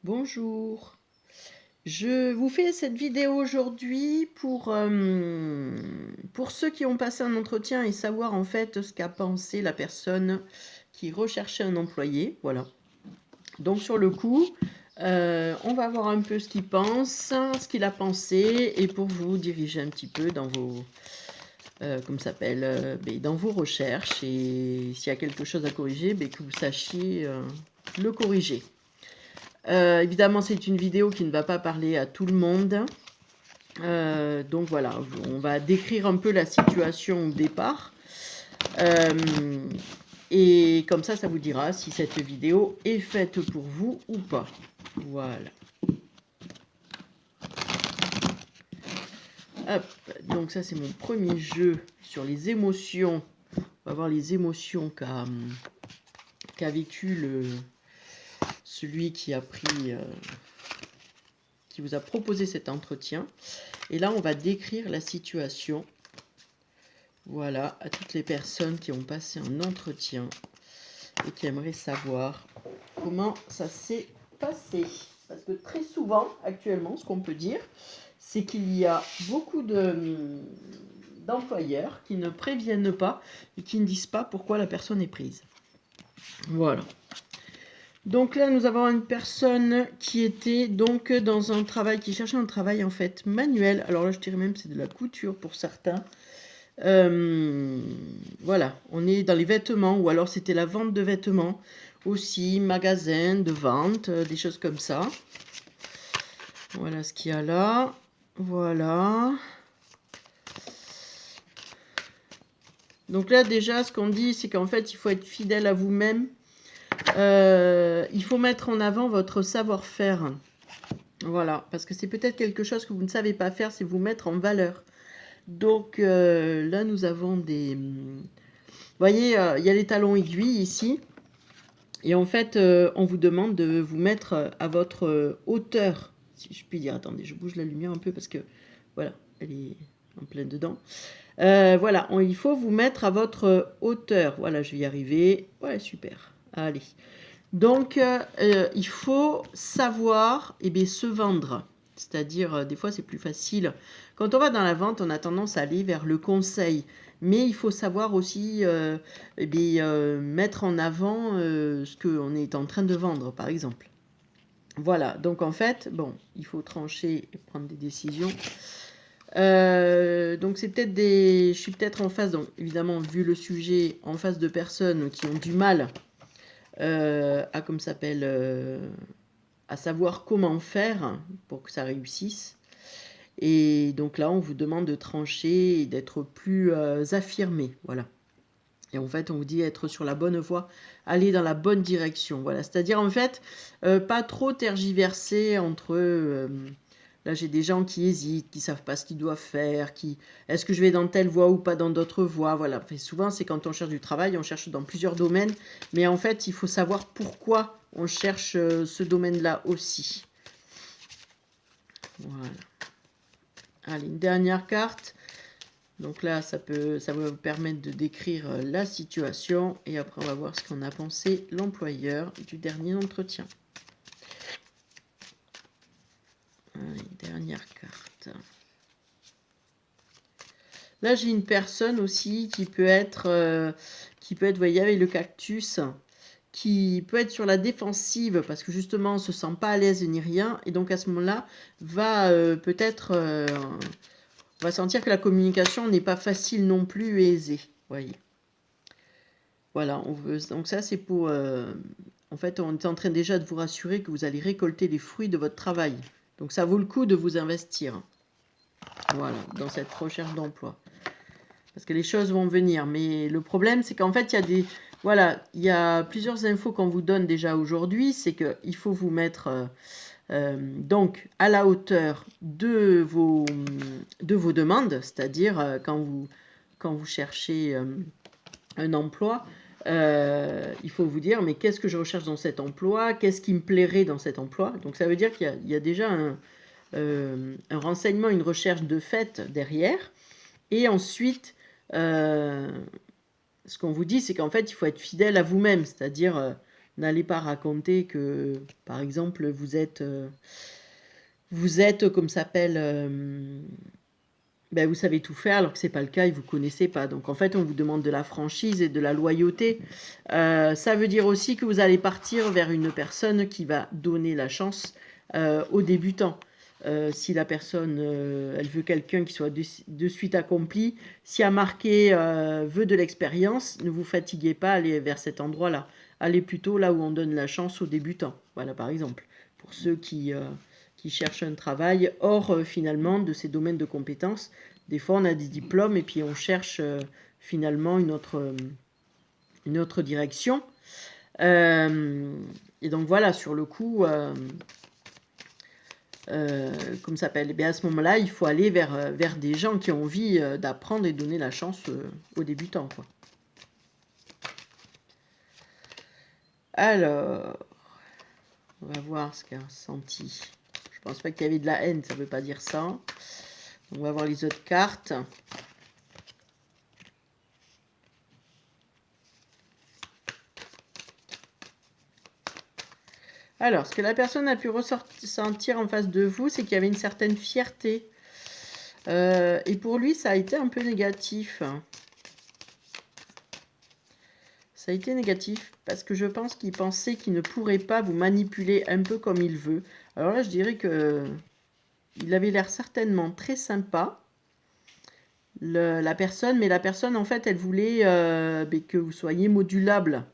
Bonjour, je vous fais cette vidéo aujourd'hui pour ceux qui ont passé un entretien et savoir en fait ce qu'a pensé la personne qui recherchait un employé. Voilà. Donc sur le coup, on va voir un peu ce qu'il pense, ce qu'il a pensé et pour vous diriger un petit peu dans vos, comme ça s'appelle, dans vos recherches et s'il y a quelque chose à corriger, que vous sachiez le corriger. Évidemment, c'est une vidéo qui ne va pas parler à tout le monde. Donc voilà, on va décrire un peu la situation au départ. Et comme ça vous dira si cette vidéo est faite pour vous ou pas. Voilà. Hop, donc ça c'est mon premier jeu sur les émotions. On va voir les émotions qu'a vécu celui qui a pris... qui vous a proposé cet entretien. Et là, on va décrire la situation. Voilà, à toutes les personnes qui ont passé un entretien et qui aimeraient savoir comment ça s'est passé. Parce que très souvent, actuellement, ce qu'on peut dire, c'est qu'il y a beaucoup d'employeurs qui ne préviennent pas et qui ne disent pas pourquoi la personne est prise. Voilà. Donc là, nous avons une personne qui était donc dans un travail, qui cherchait un travail en fait manuel. Alors là, je dirais même c'est de la couture pour certains. Voilà, on est dans les vêtements, ou alors c'était la vente de vêtements aussi, magasin de vente, des choses comme ça. Voilà ce qu'il y a là. Voilà. Donc là déjà, ce qu'on dit, c'est qu'en fait, il faut être fidèle à vous-même. Il faut mettre en avant votre savoir-faire. Voilà, parce que c'est peut-être quelque chose que vous ne savez pas faire, c'est vous mettre en valeur. Donc là, nous avons des... Vous voyez, il y a les talons aiguilles ici. Et en fait, on vous demande de vous mettre à votre hauteur, si je puis dire. Attendez, je bouge la lumière un peu parce que, voilà, elle est en plein dedans. Voilà, il faut vous mettre à votre hauteur. Voilà, je vais y arriver. Ouais, super. Allez. Donc, il faut savoir se vendre. C'est-à-dire, des fois, c'est plus facile. Quand on va dans la vente, on a tendance à aller vers le conseil. Mais il faut savoir aussi mettre en avant ce qu'on est en train de vendre, par exemple. Voilà, donc en fait, bon, il faut trancher et prendre des décisions. Donc c'est peut-être je suis peut-être en face, donc évidemment, vu le sujet, en face de personnes qui ont du mal à, comme ça s'appelle, à savoir comment faire pour que ça réussisse. Et donc là, on vous demande de trancher et d'être plus affirmé. Voilà. Et en fait, on vous dit être sur la bonne voie, aller dans la bonne direction. Voilà. C'est-à-dire, en fait, pas trop tergiverser entre... là, j'ai des gens qui hésitent, qui ne savent pas ce qu'ils doivent faire, est-ce que je vais dans telle voie ou pas dans d'autres voies. Voilà. Enfin, souvent, c'est quand on cherche du travail, on cherche dans plusieurs domaines. Mais en fait, il faut savoir pourquoi on cherche ce domaine-là aussi. Voilà. Allez, une dernière carte. Donc là, ça va vous permettre de décrire la situation. Et après, on va voir ce qu'en a pensé l'employeur du dernier entretien. Allez, dernière carte. Là, j'ai une personne aussi qui peut être, vous voyez, avec le cactus, qui peut être sur la défensive parce que justement, on ne se sent pas à l'aise ni rien. Et donc, à ce moment-là, va peut-être... on va sentir que la communication n'est pas facile non plus et aisée. Voyez. Voilà, donc ça c'est pour... en fait, on est en train déjà de vous rassurer que vous allez récolter les fruits de votre travail. Donc ça vaut le coup de vous investir. Voilà, dans cette recherche d'emploi. Parce que les choses vont venir. Mais le problème, c'est qu'en fait, il y a plusieurs infos qu'on vous donne déjà aujourd'hui. C'est qu'il faut vous mettre... donc à la hauteur de vos demandes, c'est-à-dire quand vous cherchez un emploi, il faut vous dire mais qu'est-ce que je recherche dans cet emploi, qu'est-ce qui me plairait dans cet emploi. Donc ça veut dire qu'il y a déjà un renseignement, une recherche de fait derrière. Et ensuite, ce qu'on vous dit, c'est qu'en fait, il faut être fidèle à vous-même, c'est-à-dire N'allez pas raconter que, par exemple, comme ça s'appelle, ben, vous savez tout faire alors que c'est pas le cas et vous connaissez pas. Donc en fait, on vous demande de la franchise et de la loyauté. Ça veut dire aussi que vous allez partir vers une personne qui va donner la chance aux débutants. Si la personne, elle veut quelqu'un qui soit de suite accompli, si a marqué veut de l'expérience, ne vous fatiguez pas à aller vers cet endroit-là. Allez plutôt là où on donne la chance aux débutants. Voilà, par exemple, pour ceux qui cherchent un travail hors finalement de ces domaines de compétences. Des fois, on a des diplômes et puis on cherche finalement une autre direction. Et donc voilà, sur le coup, comme ça s'appelle, à ce moment-là, il faut aller vers des gens qui ont envie d'apprendre et donner la chance aux débutants, quoi. Alors, on va voir ce qu'a ressenti. Je pense pas qu'il y avait de la haine, ça veut pas dire ça. On va voir les autres cartes. Alors, ce que la personne a pu ressentir en face de vous, c'est qu'il y avait une certaine fierté. Et pour lui, ça a été un peu négatif. Ça a été négatif parce que je pense qu'il pensait qu'il ne pourrait pas vous manipuler un peu comme il veut. Alors là, je dirais que il avait l'air certainement très sympa, la personne, mais la personne, en fait, elle voulait que vous soyez modulable.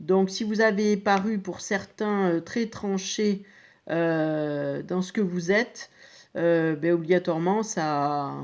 Donc, si vous avez paru pour certains très tranché dans ce que vous êtes, obligatoirement, ça,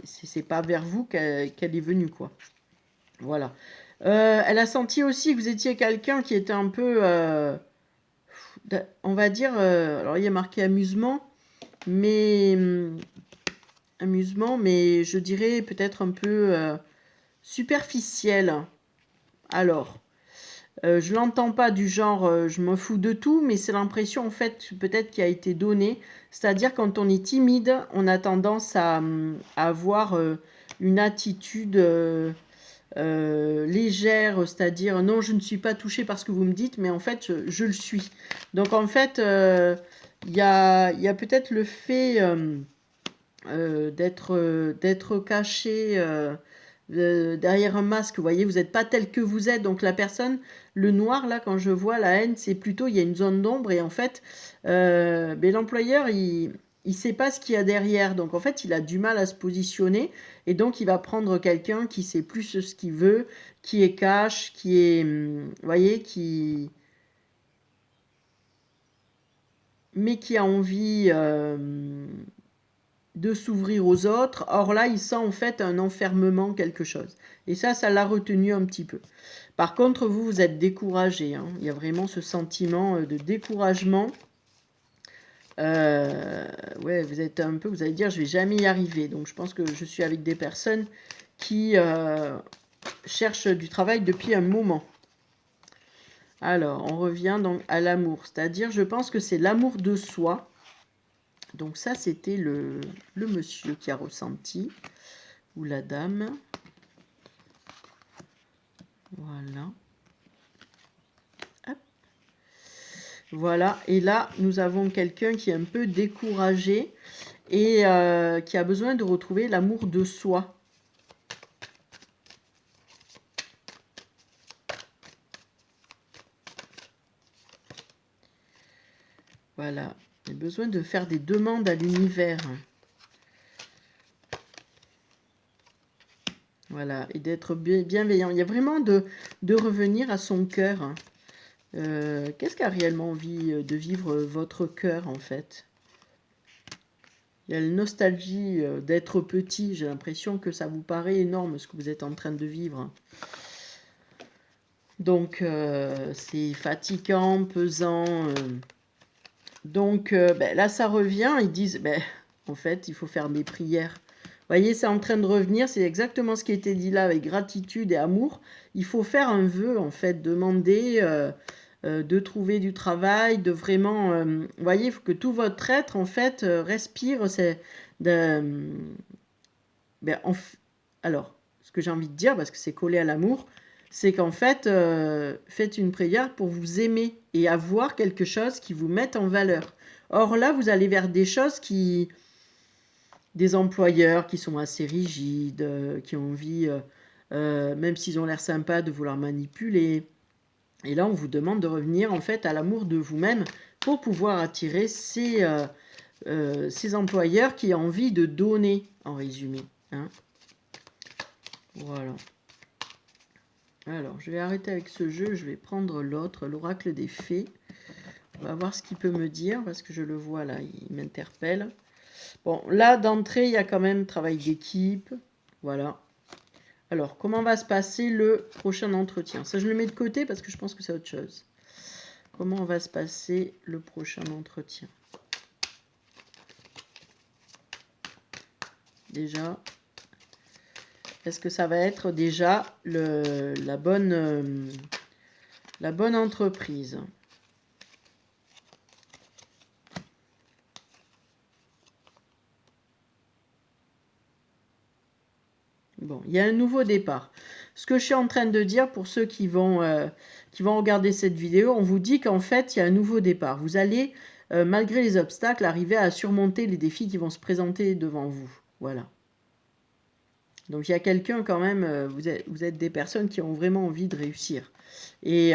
c'est pas vers vous qu'elle est venue, quoi. Voilà. Elle a senti aussi que vous étiez quelqu'un qui était un peu, on va dire, alors il y a marqué amusement, mais je dirais peut-être un peu superficiel. Alors, je l'entends pas du genre je me fous de tout, mais c'est l'impression en fait peut-être qui a été donnée. C'est-à-dire quand on est timide, on a tendance à avoir une attitude légère, c'est-à-dire non, je ne suis pas touchée par ce que vous me dites, mais en fait, je le suis. Donc en fait, il y a peut-être le fait d'être caché derrière un masque. Vous voyez, vous n'êtes pas tel que vous êtes. Donc la personne, le noir, là, quand je vois la haine, c'est plutôt, il y a une zone d'ombre et en fait, l'employeur, il sait pas ce qu'il y a derrière. Donc en fait, il a du mal à se positionner et donc il va prendre quelqu'un qui sait plus ce qu'il veut, qui est cash, qui est, vous voyez, mais qui a envie de s'ouvrir aux autres. Or là, il sent en fait un enfermement, quelque chose. Et ça l'a retenu un petit peu. Par contre, vous êtes découragé. Hein. Il y a vraiment ce sentiment de découragement. Ouais, vous êtes un peu, vous allez dire, je vais jamais y arriver. Donc, je pense que je suis avec des personnes qui cherchent du travail depuis un moment. Alors, on revient donc à l'amour. C'est-à-dire, je pense que c'est l'amour de soi. Donc ça, c'était le monsieur qui a ressenti, ou la dame. Voilà. Hop. Voilà, et là, nous avons quelqu'un qui est un peu découragé et qui a besoin de retrouver l'amour de soi. Voilà, il a besoin de faire des demandes à l'univers. Voilà, et d'être bienveillant. Il y a vraiment de revenir à son cœur. Qu'est-ce qu'a réellement envie de vivre votre cœur, en fait? Il y a la nostalgie d'être petit. J'ai l'impression que ça vous paraît énorme, ce que vous êtes en train de vivre. Donc, c'est fatigant, pesant. Donc, là, ça revient. Ils disent, en fait, il faut faire des prières. Vous voyez, c'est en train de revenir. C'est exactement ce qui a été dit là avec gratitude et amour. Il faut faire un vœu, en fait, demander de trouver du travail, de vraiment... vous voyez, il faut que tout votre être, en fait, respire. Alors, ce que j'ai envie de dire, parce que c'est collé à l'amour, c'est qu'en fait, faites une prière pour vous aimer et avoir quelque chose qui vous mette en valeur. Or là, vous allez vers des choses qui... Des employeurs qui sont assez rigides, qui ont envie, même s'ils ont l'air sympas, de vouloir manipuler. Et là, on vous demande de revenir en fait à l'amour de vous-même pour pouvoir attirer ces employeurs qui ont envie de donner, en résumé. Hein. Voilà. Alors, je vais arrêter avec ce jeu, je vais prendre l'autre, l'oracle des fées. On va voir ce qu'il peut me dire, parce que je le vois là, il m'interpelle. Bon, là, d'entrée, il y a quand même travail d'équipe. Voilà. Alors, comment va se passer le prochain entretien? Ça, je le mets de côté parce que je pense que c'est autre chose. Comment va se passer le prochain entretien? Déjà, est-ce que ça va être déjà la bonne entreprise? Bon, il y a un nouveau départ. Ce que je suis en train de dire pour ceux qui vont regarder cette vidéo, on vous dit qu'en fait, il y a un nouveau départ. Vous allez, malgré les obstacles, arriver à surmonter les défis qui vont se présenter devant vous. Voilà. Donc il y a quelqu'un quand même, vous êtes des personnes qui ont vraiment envie de réussir. Et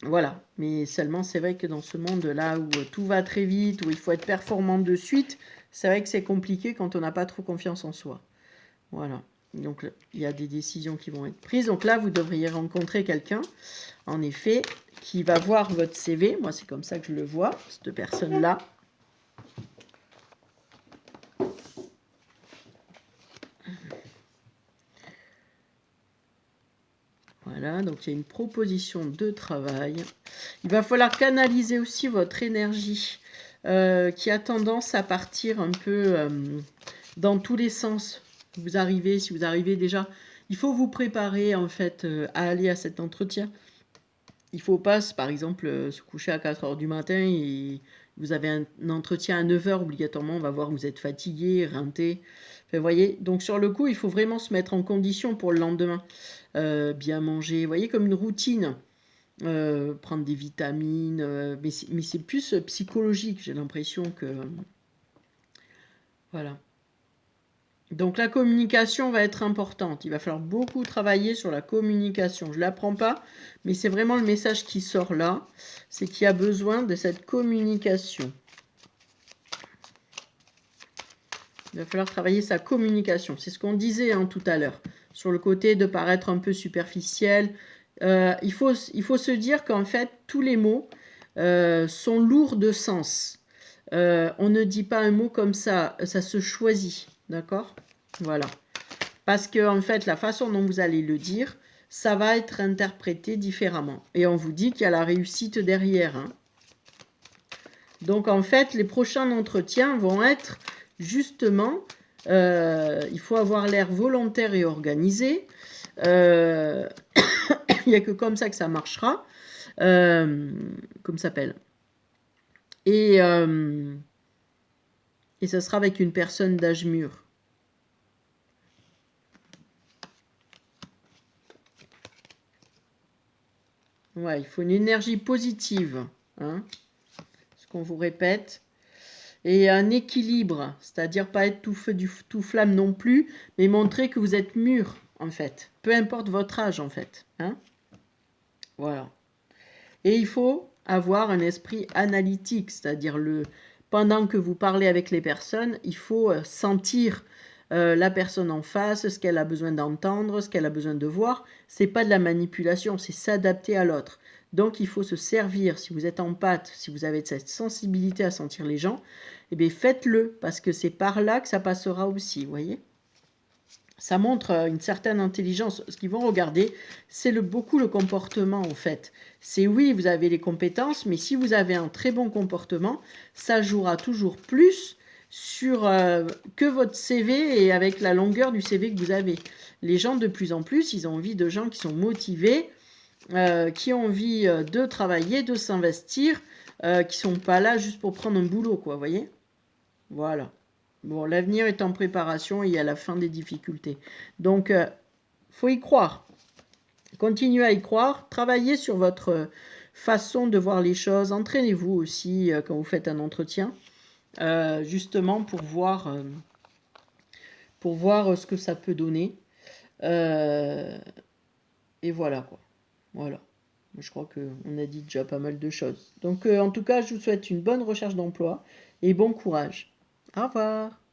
voilà, mais seulement c'est vrai que dans ce monde-là où tout va très vite, où il faut être performant de suite, c'est vrai que c'est compliqué quand on n'a pas trop confiance en soi. Voilà, donc il y a des décisions qui vont être prises. Donc là, vous devriez rencontrer quelqu'un, en effet, qui va voir votre CV. Moi, c'est comme ça que je le vois, cette personne-là. Voilà, donc il y a une proposition de travail. Il va falloir canaliser aussi votre énergie qui a tendance à partir un peu dans tous les sens. Si vous arrivez déjà, il faut vous préparer en fait à aller à cet entretien. Il ne faut pas, par exemple, se coucher à 4 heures du matin et vous avez un entretien à 9 heures, obligatoirement, on va voir que vous êtes fatigué, rinté. Enfin, vous voyez, donc sur le coup, il faut vraiment se mettre en condition pour le lendemain. Bien manger, vous voyez, comme une routine. Prendre des vitamines, mais c'est plus psychologique, j'ai l'impression que... Voilà. Donc la communication va être importante. Il va falloir beaucoup travailler sur la communication. Je ne l'apprends pas, mais c'est vraiment le message qui sort là. C'est qu'il y a besoin de cette communication. Il va falloir travailler sa communication. C'est ce qu'on disait tout à l'heure. Sur le côté de paraître un peu superficiel. Il faut se dire qu'en fait, tous les mots sont lourds de sens. On ne dit pas un mot comme ça se choisit. D'accord ? Voilà. Parce que, en fait, la façon dont vous allez le dire, ça va être interprété différemment. Et on vous dit qu'il y a la réussite derrière. Hein. Donc, en fait, les prochains entretiens vont être justement, il faut avoir l'air volontaire et organisé. Il n'y a que comme ça que ça marchera. Comme ça s'appelle. Et ça sera avec une personne d'âge mûr. Ouais, il faut une énergie positive, hein, ce qu'on vous répète. Et un équilibre, c'est-à-dire pas être tout feu, tout flamme non plus, mais montrer que vous êtes mûr, en fait. Peu importe votre âge, en fait. Hein. Voilà. Et il faut avoir un esprit analytique, c'est-à-dire pendant que vous parlez avec les personnes, il faut sentir la personne en face, ce qu'elle a besoin d'entendre, ce qu'elle a besoin de voir. C'est pas de la manipulation, c'est s'adapter à l'autre. Donc il faut se servir, si vous êtes en pâte, si vous avez cette sensibilité à sentir les gens, eh bien faites-le, parce que c'est par là que ça passera aussi, vous voyez. Ça montre une certaine intelligence. Ce qu'ils vont regarder, c'est beaucoup le comportement, en fait. C'est oui, vous avez les compétences, mais si vous avez un très bon comportement, ça jouera toujours plus sur que votre CV et avec la longueur du CV que vous avez. Les gens, de plus en plus, ils ont envie de gens qui sont motivés, qui ont envie de travailler, de s'investir, qui sont pas là juste pour prendre un boulot, quoi, vous voyez ? Voilà. Bon, l'avenir est en préparation et il y a la fin des difficultés. Donc, faut y croire. Continuez à y croire, travaillez sur votre façon de voir les choses, entraînez-vous aussi quand vous faites un entretien, justement pour voir ce que ça peut donner. Et voilà quoi. Voilà. Je crois qu'on a dit déjà pas mal de choses. Donc en tout cas, je vous souhaite une bonne recherche d'emploi et bon courage. Au revoir.